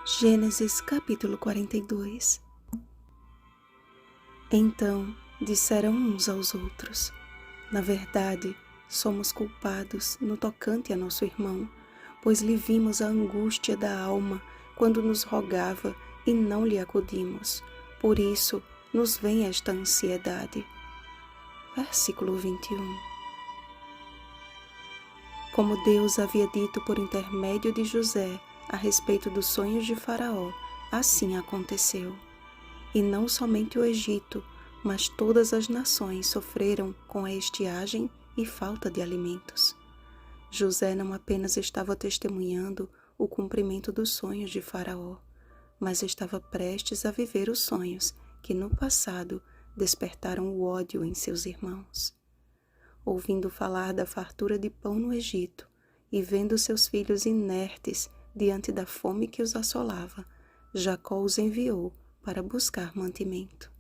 Gênesis capítulo 42. Então disseram uns aos outros: na verdade, somos culpados no tocante a nosso irmão, pois lhe vimos a angústia da alma quando nos rogava e não lhe acudimos. Por isso nos vem esta ansiedade. Versículo 21. Como Deus havia dito por intermédio de José a respeito dos sonhos de Faraó, assim aconteceu. E não somente o Egito, mas todas as nações sofreram com a estiagem e falta de alimentos. José não apenas estava testemunhando o cumprimento dos sonhos de Faraó, mas estava prestes a viver os sonhos que no passado despertaram o ódio em seus irmãos. Ouvindo falar da fartura de pão no Egito e vendo seus filhos inertes diante da fome que os assolava, Jacó os enviou para buscar mantimento.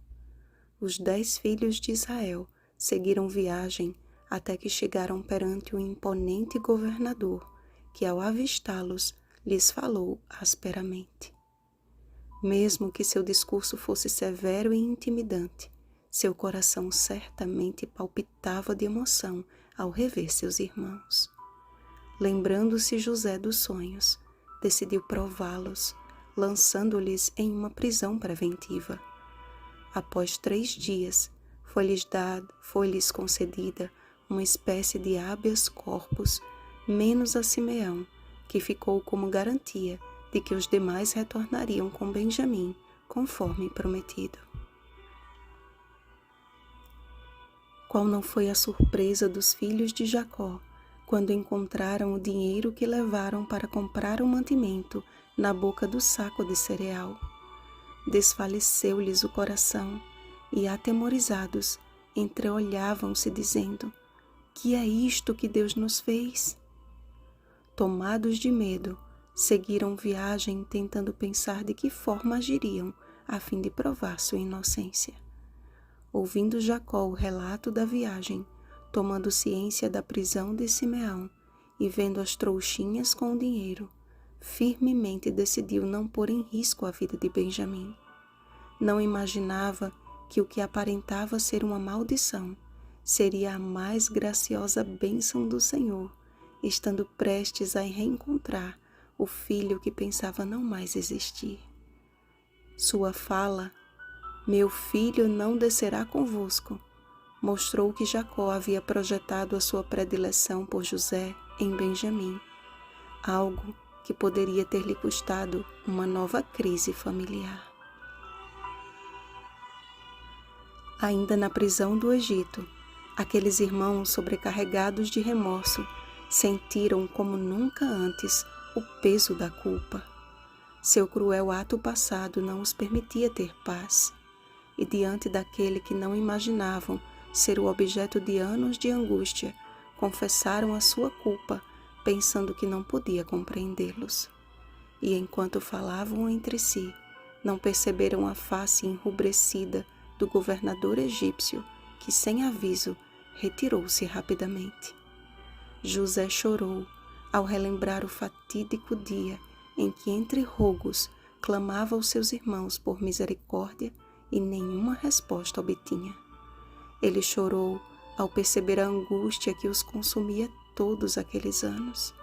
Os 10 filhos de Israel seguiram viagem até que chegaram perante um imponente governador, que ao avistá-los lhes falou asperamente. Mesmo que seu discurso fosse severo e intimidante, seu coração certamente palpitava de emoção ao rever seus irmãos. Lembrando-se José dos sonhos, decidiu prová-los, lançando-lhes em uma prisão preventiva. Após 3 dias, foi-lhes concedida uma espécie de habeas corpus, menos a Simeão, que ficou como garantia de que os demais retornariam com Benjamim, conforme prometido. Qual não foi a surpresa dos filhos de Jacó, quando encontraram o dinheiro que levaram para comprar o mantimento na boca do saco de cereal. Desfaleceu-lhes o coração e, atemorizados, entreolhavam-se dizendo: que é isto que Deus nos fez? Tomados de medo, seguiram viagem tentando pensar de que forma agiriam a fim de provar sua inocência. Ouvindo Jacó o relato da viagem, tomando ciência da prisão de Simeão e vendo as trouxinhas com o dinheiro, firmemente decidiu não pôr em risco a vida de Benjamim. Não imaginava que o que aparentava ser uma maldição seria a mais graciosa bênção do Senhor, estando prestes a reencontrar o filho que pensava não mais existir. Sua fala, "Meu filho não descerá convosco", mostrou que Jacó havia projetado a sua predileção por José em Benjamim, algo que poderia ter lhe custado uma nova crise familiar. Ainda na prisão do Egito, aqueles irmãos sobrecarregados de remorso sentiram como nunca antes o peso da culpa. Seu cruel ato passado não os permitia ter paz, e diante daquele que não imaginavam ser o objeto de anos de angústia, confessaram a sua culpa, pensando que não podia compreendê-los. E enquanto falavam entre si, não perceberam a face enrubescida do governador egípcio, que sem aviso retirou-se rapidamente. José chorou ao relembrar o fatídico dia em que entre rogos clamava aos seus irmãos por misericórdia e nenhuma resposta obtinha. Ele chorou ao perceber a angústia que os consumia todos aqueles anos.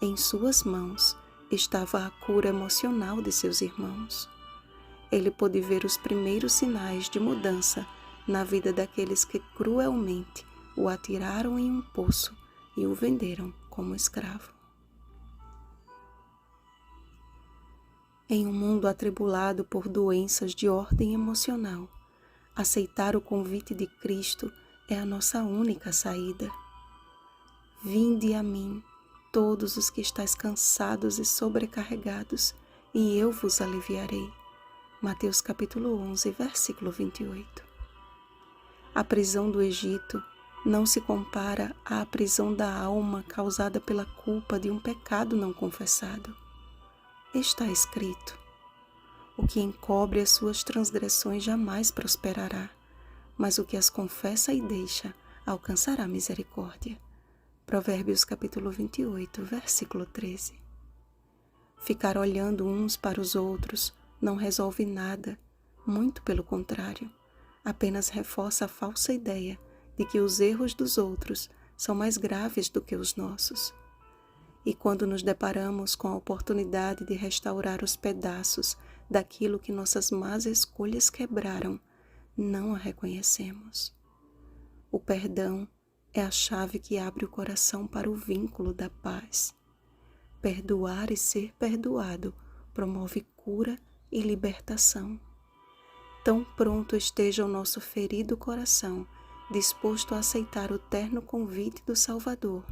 Em suas mãos estava a cura emocional de seus irmãos. Ele pôde ver os primeiros sinais de mudança na vida daqueles que cruelmente o atiraram em um poço e o venderam como escravo. Em um mundo atribulado por doenças de ordem emocional, aceitar o convite de Cristo é a nossa única saída. Vinde a mim, todos os que estáis cansados e sobrecarregados, e eu vos aliviarei. Mateus capítulo 11, versículo 28. A prisão do Egito não se compara à prisão da alma causada pela culpa de um pecado não confessado. Está escrito: o que encobre as suas transgressões jamais prosperará, mas o que as confessa e deixa alcançará misericórdia. Provérbios capítulo 28, versículo 13. Ficar olhando uns para os outros não resolve nada, muito pelo contrário, apenas reforça a falsa ideia de que os erros dos outros são mais graves do que os nossos. E quando nos deparamos com a oportunidade de restaurar os pedaços daquilo que nossas más escolhas quebraram, não a reconhecemos. O perdão é a chave que abre o coração para o vínculo da paz. Perdoar e ser perdoado promove cura e libertação. Tão pronto esteja o nosso ferido coração, disposto a aceitar o terno convite do Salvador,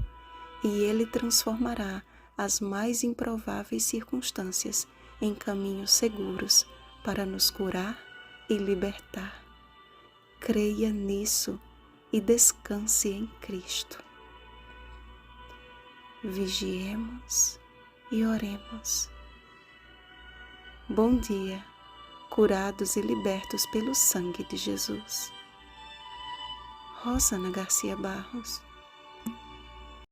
e Ele transformará as mais improváveis circunstâncias em caminhos seguros para nos curar e libertar. Creia nisso e descanse em Cristo. Vigiemos e oremos. Bom dia, curados e libertos pelo sangue de Jesus. Rosana Garcia Barros.